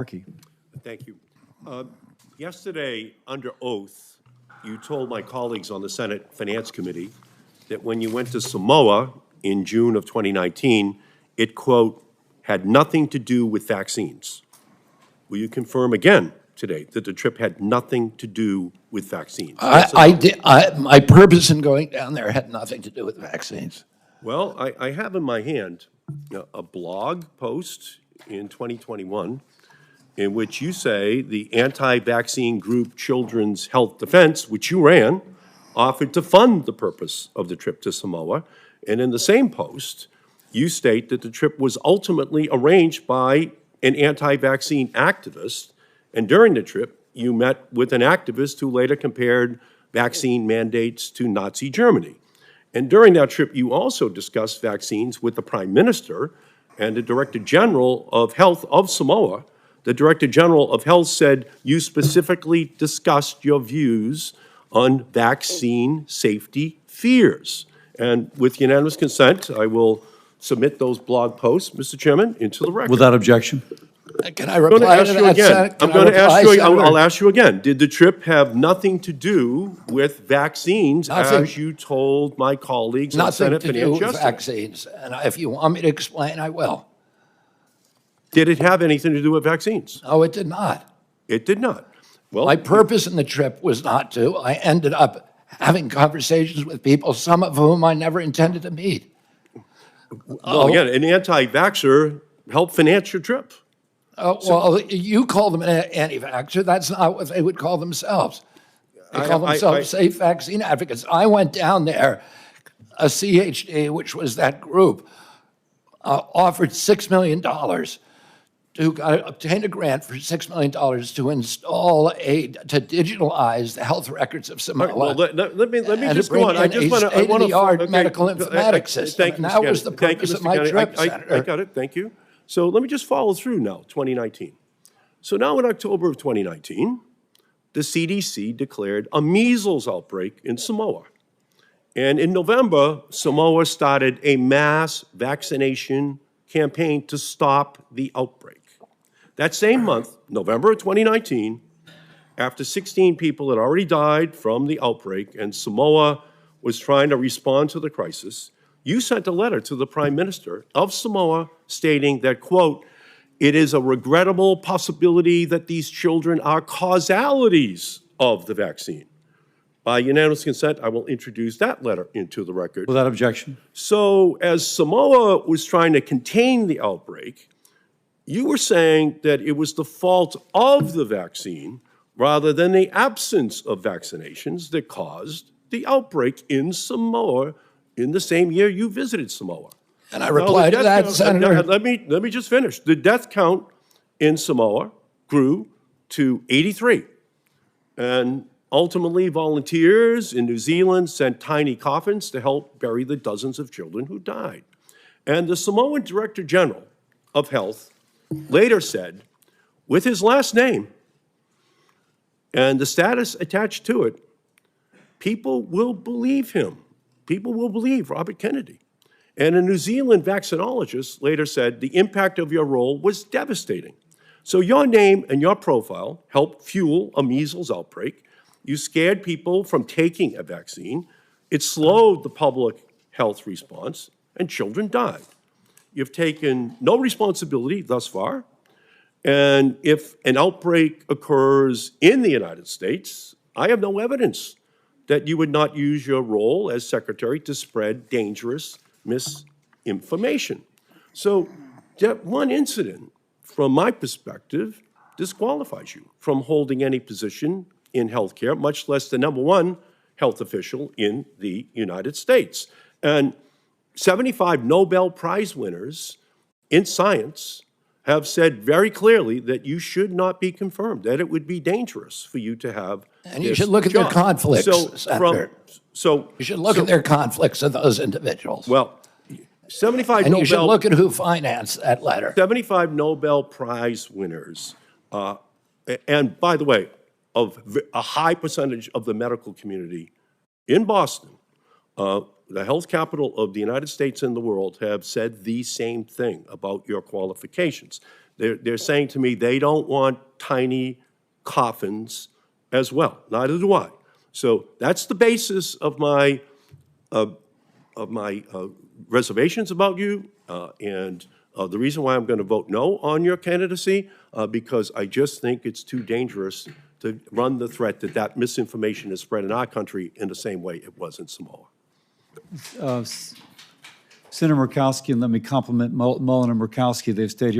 Markey. Thank you. Yesterday, under oath, you told my colleagues on the Senate Finance Committee that when you went to Samoa in June of 2019, it, quote, had nothing to do with vaccines. Will you confirm again today that the trip had nothing to do with vaccines? I did. My purpose in going down there had nothing to do with vaccines. Well, I have in my hand a blog post in 2021 in which you say the anti-vaccine group Children's Health Defense, which you ran, offered to fund the purpose of the trip to Samoa. And in the same post, you state that the trip was ultimately arranged by an anti-vaccine activist. And during the trip, you met with an activist who later compared vaccine mandates to Nazi Germany. And during that trip, you also discussed vaccines with the Prime Minister and the Director General of Health of Samoa. The Director General of Health said you specifically discussed your views on vaccine safety fears. And with unanimous consent, I will submit those blog posts, Mr. Chairman, into the record. Without objection. Can I reply to that, Senator? I'm going to ask you again. I'll ask you again. Did the trip have nothing to do with vaccines, as you told my colleagues on Senate Finance yesterday? Nothing to do with vaccines. And if you want me to explain, I will. Did it have anything to do with vaccines? No, it did not. It did not. Well, my purpose in the trip was not to. I ended up having conversations with people, some of whom I never intended to meet. Well, again, an anti-vaxxer helped finance your trip. Well, you call them an anti-vaxxer. That's not what they would call themselves. They call themselves safe vaccine advocates. I went down there, a CHD, which was that group, offered $6 million to obtain a grant for $6 million to install to digitalize the health records of Samoa. Right, well, let me just go on. I just want to. State-of-the-art medical informatics system. Thank you, and that was the purpose of my trip, Senator. I got it. Thank you. So let me just follow through now, 2019. So now in October of 2019, the CDC declared a measles outbreak in Samoa. And in November, Samoa started a mass vaccination campaign to stop the outbreak. That same month, November of 2019, after 16 people had already died from the outbreak and Samoa was trying to respond to the crisis, you sent a letter to the Prime Minister of Samoa stating that, quote, it is a regrettable possibility that these children are causalities of the vaccine. By unanimous consent, I will introduce that letter into the record. Without objection. So as Samoa was trying to contain the outbreak, you were saying that it was the fault of the vaccine rather than the absence of vaccinations that caused the outbreak in Samoa in the same year you visited Samoa. And I replied to that, Senator. Let me just finish. The death count in Samoa grew to 83. And ultimately, volunteers in New Zealand sent tiny coffins to help bury the dozens of children who died. And the Samoan Director General of Health later said, with his last name and the status attached to it, people will believe him. People will believe Robert Kennedy. And a New Zealand vaccinologist later said the impact of your role was devastating. So your name and your profile helped fuel a measles outbreak. You scared people from taking a vaccine. It slowed the public health response, and children died. You've taken no responsibility thus far. And if an outbreak occurs in the United States, I have no evidence that you would not use your role as secretary to spread dangerous misinformation. So that one incident, from my perspective, disqualifies you from holding any position in healthcare, much less the #1 health official in the United States. And 75 Nobel Prize winners in science have said very clearly that you should not be confirmed, that it would be dangerous for you to have And you should look at their conflicts, Senator. You should look at their conflicts of those individuals. Well, 75 and Nobel... you should look at who financed that letter. 75 Nobel Prize winners, and by the way, of a high percentage of the medical community in Boston, the health capital of the United States and the world, have said the same thing about your qualifications. They're saying to me they don't want tiny coffins as well. Neither do I. So that's the basis of my reservations about you, and the reason why I'm going to vote no on your candidacy, because I just think it's too dangerous to run the threat that that misinformation is spread in our country in the same way it was in Samoa. Senator Murkowski, and let me compliment Mullen and Murkowski. They've stayed here